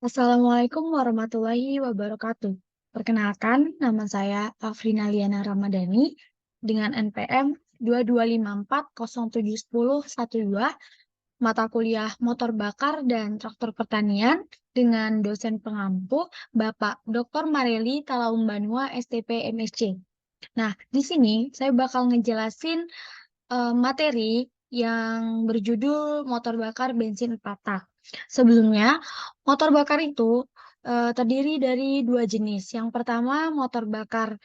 Assalamualaikum warahmatullahi wabarakatuh. Perkenalkan, nama saya Afrina Liana Ramadhani dengan NPM 2254071012, mata kuliah Motor Bakar dan Traktor Pertanian dengan dosen pengampu Bapak Dr. Mareli Talaumbanua STP MSc. Nah, di sini saya bakal ngejelasin materi yang berjudul motor bakar bensin 4 tak. Sebelumnya, motor bakar itu terdiri dari dua jenis. Yang pertama, motor bakar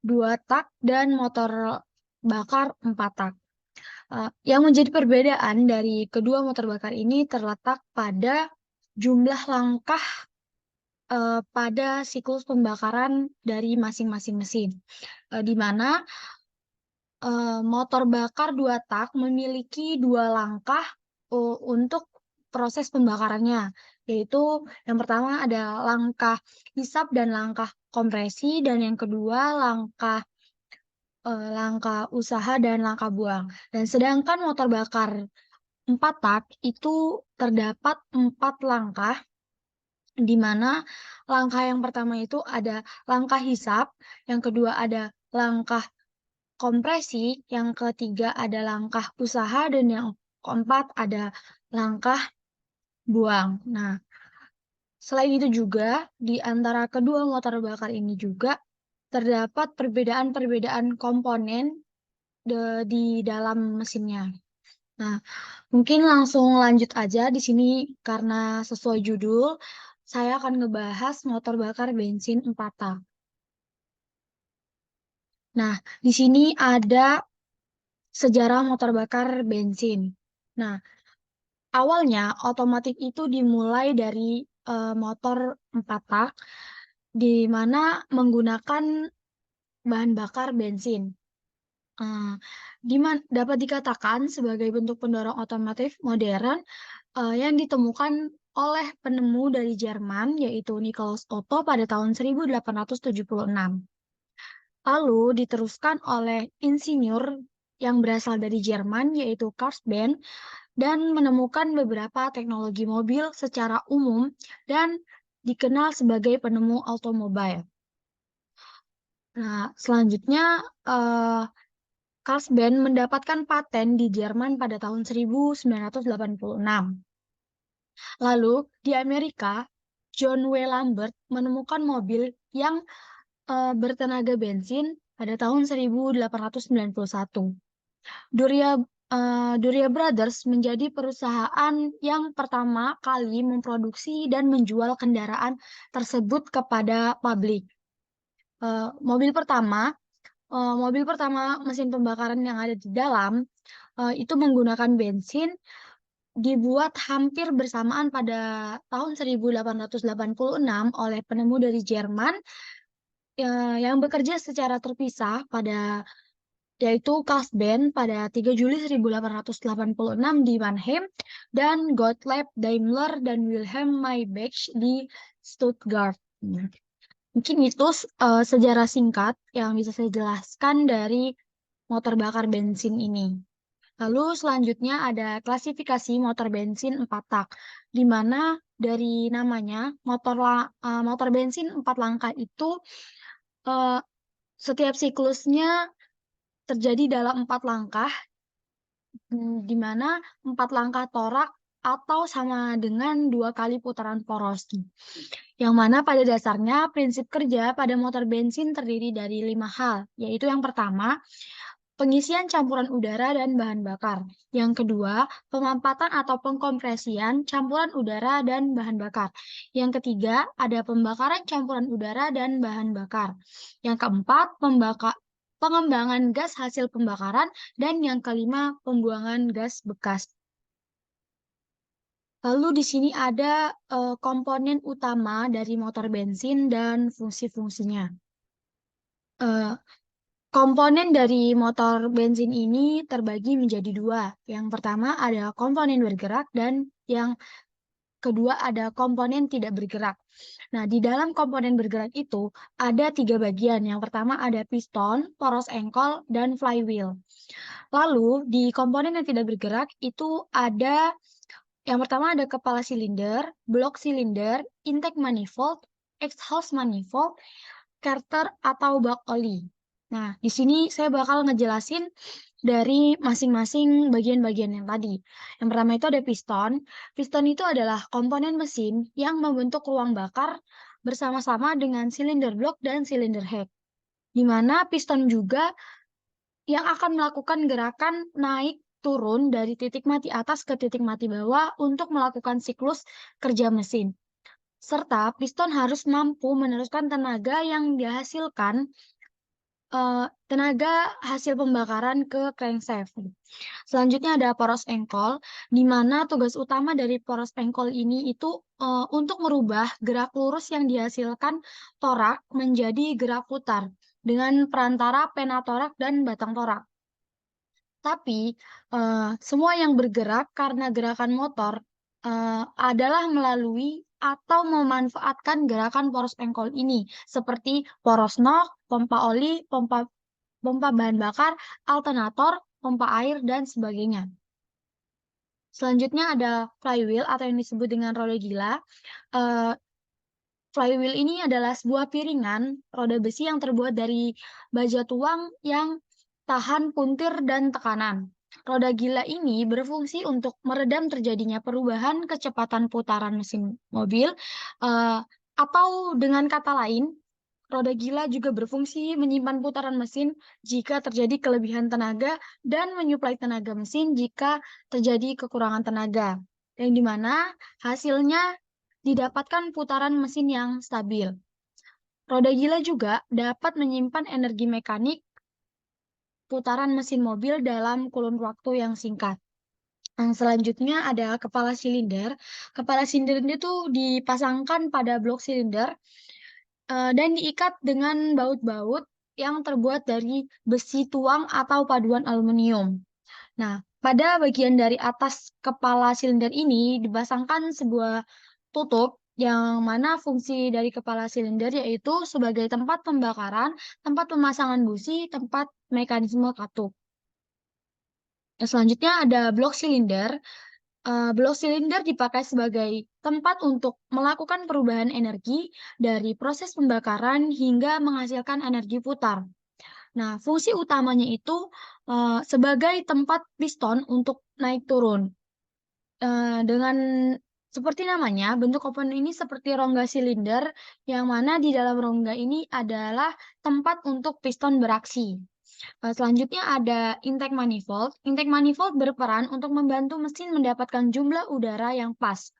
2 tak dan motor bakar 4 tak. Yang menjadi perbedaan dari kedua motor bakar ini terletak pada jumlah langkah pada siklus pembakaran dari masing-masing mesin. Di mana motor bakar 2 tak memiliki 2 langkah untuk proses pembakarannya, yaitu yang pertama ada langkah hisap dan langkah kompresi, dan yang kedua langkah usaha dan langkah buang. Dan sedangkan motor bakar 4 tak itu terdapat 4 langkah, di mana langkah yang pertama itu ada langkah hisap, yang kedua ada langkah kompresi, yang ketiga ada langkah usaha, dan yang keempat ada langkah buang. Nah, selain itu juga di antara kedua motor bakar ini juga terdapat perbedaan-perbedaan komponen di dalam mesinnya. Nah, mungkin langsung lanjut aja di sini karena sesuai judul, saya akan ngebahas motor bakar bensin 4 tak. Nah, di sini ada sejarah motor bakar bensin. Nah, awalnya otomatis itu dimulai dari motor 4 tak di mana menggunakan bahan bakar bensin. Eh, dapat dikatakan sebagai bentuk pendorong otomotif modern yang ditemukan oleh penemu dari Jerman yaitu Nikolaus Otto pada tahun 1876. Lalu diteruskan oleh insinyur yang berasal dari Jerman yaitu Karl Benz dan menemukan beberapa teknologi mobil secara umum dan dikenal sebagai penemu automobil. Nah, selanjutnya eh, Karl Benz mendapatkan paten di Jerman pada tahun 1986. Lalu di Amerika, John W. Lambert menemukan mobil yang bertenaga bensin pada tahun 1891. Duria Duria Brothers menjadi perusahaan yang pertama kali memproduksi dan menjual kendaraan tersebut kepada publik. Eh, mobil pertama, mobil pertama mesin pembakaran yang ada di dalam itu menggunakan bensin dibuat hampir bersamaan pada tahun 1886 oleh penemu dari Jerman yang bekerja secara terpisah yaitu Carlsbad pada 3 Juli 1886 di Mannheim dan Gottlieb Daimler dan Wilhelm Maybach di Stuttgart. Nah, mungkin itu sejarah singkat yang bisa saya jelaskan dari motor bakar bensin ini. Lalu selanjutnya ada klasifikasi motor bensin 4 tak, di mana dari namanya motor bensin 4 langkah itu eh, setiap siklusnya terjadi dalam 4 langkah, di mana 4 langkah torak atau sama dengan 2 kali putaran poros. Yang mana pada dasarnya prinsip kerja pada motor bensin terdiri dari 5 hal, yaitu yang pertama, pengisian campuran udara dan bahan bakar. Yang kedua, pemampatan atau pengkompresian campuran udara dan bahan bakar. Yang ketiga, ada pembakaran campuran udara dan bahan bakar. Yang keempat, pengembangan gas hasil pembakaran. Dan yang kelima, pembuangan gas bekas. Lalu di sini ada komponen utama dari motor bensin dan fungsi-fungsinya. Eh, Komponen dari motor bensin ini terbagi menjadi dua. Yang pertama ada komponen bergerak dan yang kedua ada komponen tidak bergerak. Nah, di dalam komponen bergerak itu ada 3 bagian. Yang pertama ada piston, poros engkol, dan flywheel. Lalu di komponen yang tidak bergerak itu ada Yang pertama ada kepala silinder, blok silinder, intake manifold, exhaust manifold, carter atau bak oli. Nah, di sini saya bakal ngejelasin dari masing-masing bagian-bagian yang tadi. Yang pertama itu ada piston. Piston itu adalah komponen mesin yang membentuk ruang bakar bersama-sama dengan silinder blok dan silinder head. Di mana piston juga yang akan melakukan gerakan naik turun dari titik mati atas ke titik mati bawah untuk melakukan siklus kerja mesin. Serta piston harus mampu meneruskan tenaga yang dihasilkan tenaga hasil pembakaran ke crankshaft. Selanjutnya ada poros engkol, di mana tugas utama dari poros engkol ini itu untuk merubah gerak lurus yang dihasilkan torak menjadi gerak putar dengan perantara pena torak dan batang torak. Tapi semua yang bergerak karena gerakan motor adalah melalui atau memanfaatkan gerakan poros engkol ini, seperti poros nok, pompa oli, pompa bahan bakar, alternator, pompa air, dan sebagainya. Selanjutnya ada flywheel atau yang disebut dengan roda gila. Eh, Flywheel ini adalah sebuah piringan roda besi yang terbuat dari baja tuang yang tahan puntir dan tekanan. Roda gila ini berfungsi untuk meredam terjadinya perubahan kecepatan putaran mesin mobil, eh, atau dengan kata lain, roda gila juga berfungsi menyimpan putaran mesin jika terjadi kelebihan tenaga dan menyuplai tenaga mesin jika terjadi kekurangan tenaga. Yang dimana hasilnya didapatkan putaran mesin yang stabil. Roda gila juga dapat menyimpan energi mekanik putaran mesin mobil dalam kurun waktu yang singkat. Yang selanjutnya ada kepala silinder. Kepala silinder itu dipasangkan pada blok silinder dan diikat dengan baut-baut yang terbuat dari besi tuang atau paduan aluminium. Nah, pada bagian dari atas kepala silinder ini dipasangkan sebuah tutup yang mana fungsi dari kepala silinder yaitu sebagai tempat pembakaran, tempat pemasangan busi, tempat mekanisme katup. Yang selanjutnya ada blok silinder. Blok silinder dipakai sebagai tempat untuk melakukan perubahan energi dari proses pembakaran hingga menghasilkan energi putar. Nah, fungsi utamanya itu sebagai tempat piston untuk naik turun. Dengan seperti namanya, bentuk komponen ini seperti rongga silinder, yang mana di dalam rongga ini adalah tempat untuk piston beraksi. Selanjutnya ada intake manifold. Intake manifold berperan untuk membantu mesin mendapatkan jumlah udara yang pas.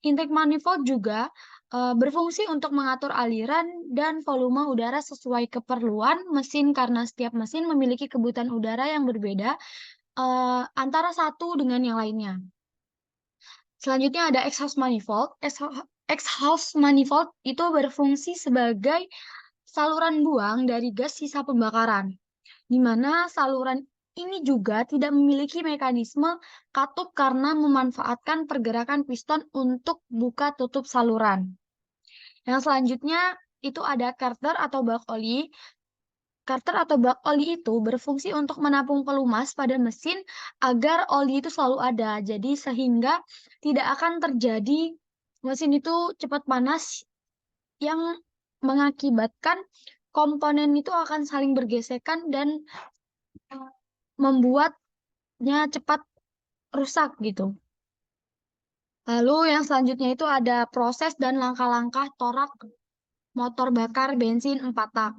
Intake manifold juga berfungsi untuk mengatur aliran dan volume udara sesuai keperluan mesin karena setiap mesin memiliki kebutuhan udara yang berbeda antara satu dengan yang lainnya. Selanjutnya ada exhaust manifold. Exhaust manifold itu berfungsi sebagai saluran buang dari gas sisa pembakaran, di mana saluran ini juga tidak memiliki mekanisme katup karena memanfaatkan pergerakan piston untuk buka tutup saluran. Yang selanjutnya itu ada carter atau bak oli. Carter atau bak oli itu berfungsi untuk menampung pelumas pada mesin agar oli itu selalu ada. Jadi sehingga tidak akan terjadi mesin itu cepat panas yang mengakibatkan komponen itu akan saling bergesekan dan membuatnya cepat rusak gitu. Lalu yang selanjutnya itu ada proses dan langkah-langkah torak motor bakar bensin 4 tak.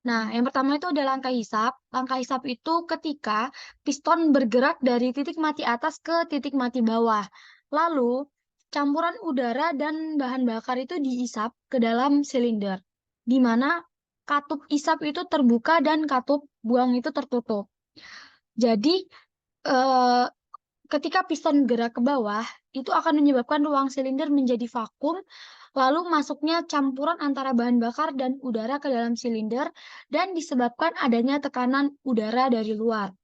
Nah, yang pertama itu ada langkah hisap. Langkah hisap itu ketika piston bergerak dari titik mati atas ke titik mati bawah. Lalu, campuran udara dan bahan bakar itu diisap ke dalam silinder, di mana katup isap itu terbuka dan katup buang itu tertutup. Jadi, eh, ketika piston gerak ke bawah, itu akan menyebabkan ruang silinder menjadi vakum, lalu masuknya campuran antara bahan bakar dan udara ke dalam silinder, dan disebabkan adanya tekanan udara dari luar.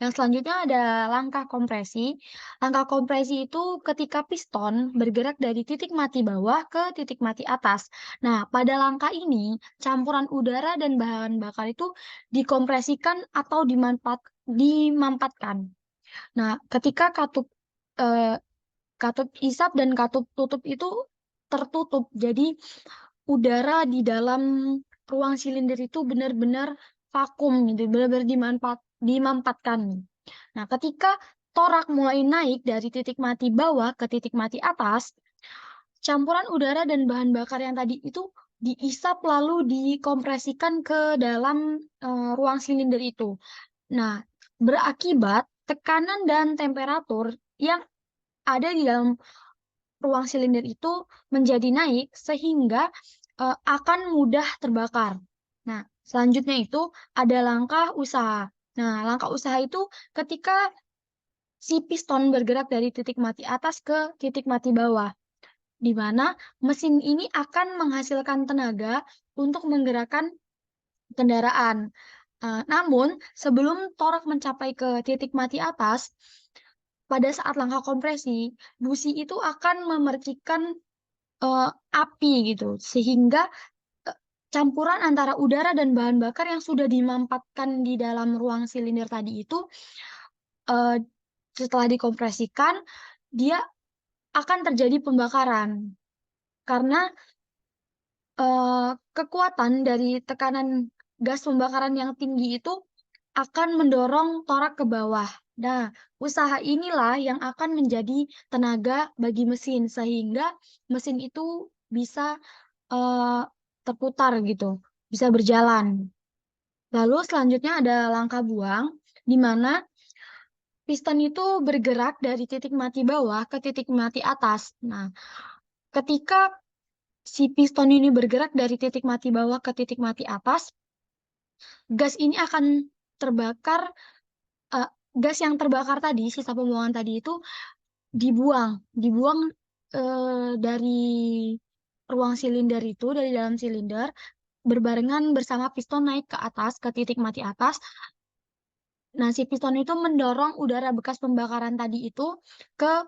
Yang selanjutnya ada langkah kompresi. Langkah kompresi itu ketika piston bergerak dari titik mati bawah ke titik mati atas. Nah, pada langkah ini, campuran udara dan bahan bakar itu dikompresikan atau dimampatkan. Nah, ketika katup eh, katup isap dan katup tutup itu tertutup. Jadi udara di dalam ruang silinder itu benar-benar vakum gitu, benar-benar dimampatkan. Nah, ketika torak mulai naik dari titik mati bawah ke titik mati atas, campuran udara dan bahan bakar yang tadi itu diisap lalu dikompresikan ke dalam ruang silinder itu. Nah, berakibat tekanan dan temperatur yang ada di dalam ruang silinder itu menjadi naik sehingga akan mudah terbakar. Nah, selanjutnya itu ada langkah usaha. Nah, langkah usaha itu ketika si piston bergerak dari titik mati atas ke titik mati bawah, di mana mesin ini akan menghasilkan tenaga untuk menggerakkan kendaraan. Namun, sebelum torak mencapai ke titik mati atas, pada saat langkah kompresi, busi itu akan memercikan eh, api gitu, sehingga eh, campuran antara udara dan bahan bakar yang sudah dimampatkan di dalam ruang silinder tadi itu eh, setelah dikompresikan, dia akan terjadi pembakaran karena kekuatan dari tekanan gas pembakaran yang tinggi itu akan mendorong torak ke bawah. Nah, usaha inilah yang akan menjadi tenaga bagi mesin sehingga mesin itu bisa eh, terputar gitu, bisa berjalan. Lalu selanjutnya ada langkah buang, di mana piston itu bergerak dari titik mati bawah ke titik mati atas. Nah, ketika si piston ini bergerak dari titik mati bawah ke titik mati atas, gas ini akan terbakar, eh, gas yang terbakar tadi, sisa pembuangan tadi itu dibuang, dibuang dari ruang silinder itu, dari dalam silinder, berbarengan bersama piston naik ke atas, ke titik mati atas. Nah, si piston itu mendorong udara bekas pembakaran tadi itu ke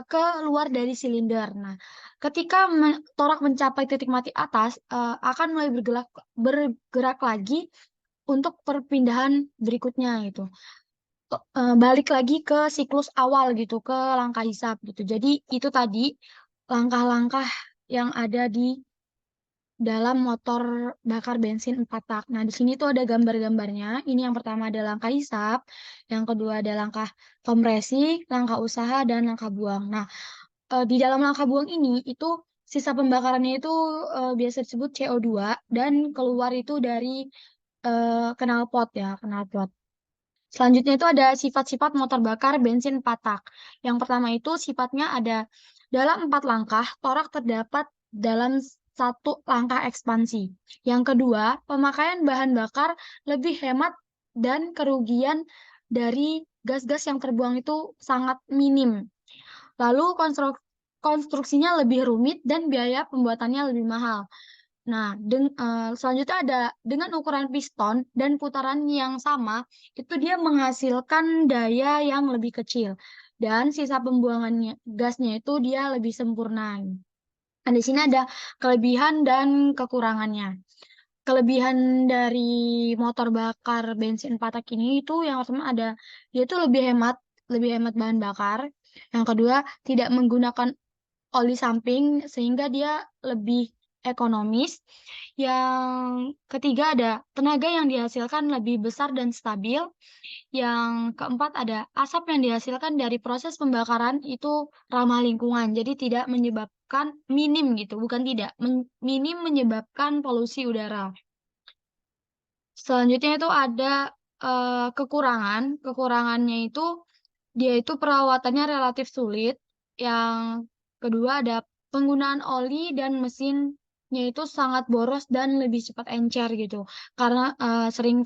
ke luar dari silinder. Nah, ketika torak mencapai titik mati atas, akan mulai bergerak lagi untuk perpindahan berikutnya itu. Balik lagi ke siklus awal gitu, ke langkah hisap gitu. Jadi itu tadi langkah-langkah yang ada di dalam motor bakar bensin 4 tak. Nah, di sini tuh ada gambar-gambarnya. Ini yang pertama ada langkah hisap, yang kedua ada langkah kompresi, langkah usaha, dan langkah buang. Nah, di dalam langkah buang ini itu sisa pembakarannya itu biasa disebut CO2 dan keluar itu dari knalpot ya, knalpot. Selanjutnya itu ada sifat-sifat motor bakar bensin 4 tak. Yang pertama itu sifatnya ada dalam 4 langkah, torak terdapat dalam satu langkah ekspansi. Yang kedua, pemakaian bahan bakar lebih hemat dan kerugian dari gas-gas yang terbuang itu sangat minim. Lalu konstruksinya lebih rumit dan biaya pembuatannya lebih mahal. Nah, selanjutnya ada dengan ukuran piston dan putaran yang sama, itu dia menghasilkan daya yang lebih kecil dan sisa pembuangannya gasnya itu dia lebih sempurna. Nah, di sini ada kelebihan dan kekurangannya. Kelebihan dari motor bakar bensin patak ini itu yang pertama ada dia itu lebih hemat bahan bakar. Yang kedua, tidak menggunakan oli samping sehingga dia lebih ekonomis. Yang ketiga ada tenaga yang dihasilkan lebih besar dan stabil. Yang keempat ada asap yang dihasilkan dari proses pembakaran itu ramah lingkungan. Jadi tidak menyebabkan minim gitu, bukan tidak, minim menyebabkan polusi udara. Selanjutnya itu ada kekurangan. Kekurangannya itu dia itu perawatannya relatif sulit. Yang kedua ada penggunaan oli dan mesinnya itu sangat boros dan lebih cepat encer gitu. Karena sering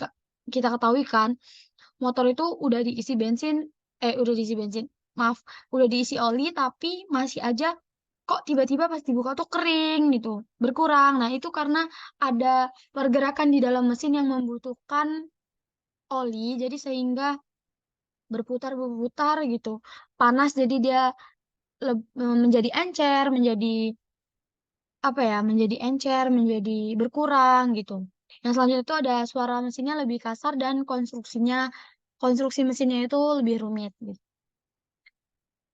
kita ketahui kan, motor itu udah diisi bensin, maaf, udah diisi oli tapi masih aja kok tiba-tiba pas dibuka tuh kering gitu, berkurang. Nah, itu karena ada pergerakan di dalam mesin yang membutuhkan oli, jadi sehingga berputar-berputar gitu. Panas jadi dia menjadi encer, menjadi apa ya, menjadi encer, menjadi berkurang gitu. Yang selanjutnya itu ada suara mesinnya lebih kasar dan konstruksi mesinnya itu lebih rumit gitu.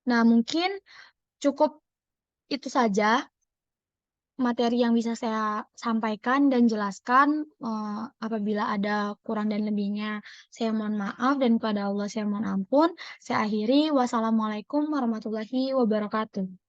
Nah, mungkin cukup itu saja materi yang bisa saya sampaikan dan jelaskan. Apabila ada kurang dan lebihnya, saya mohon maaf dan kepada Allah saya mohon ampun. Saya akhiri, wassalamualaikum warahmatullahi wabarakatuh.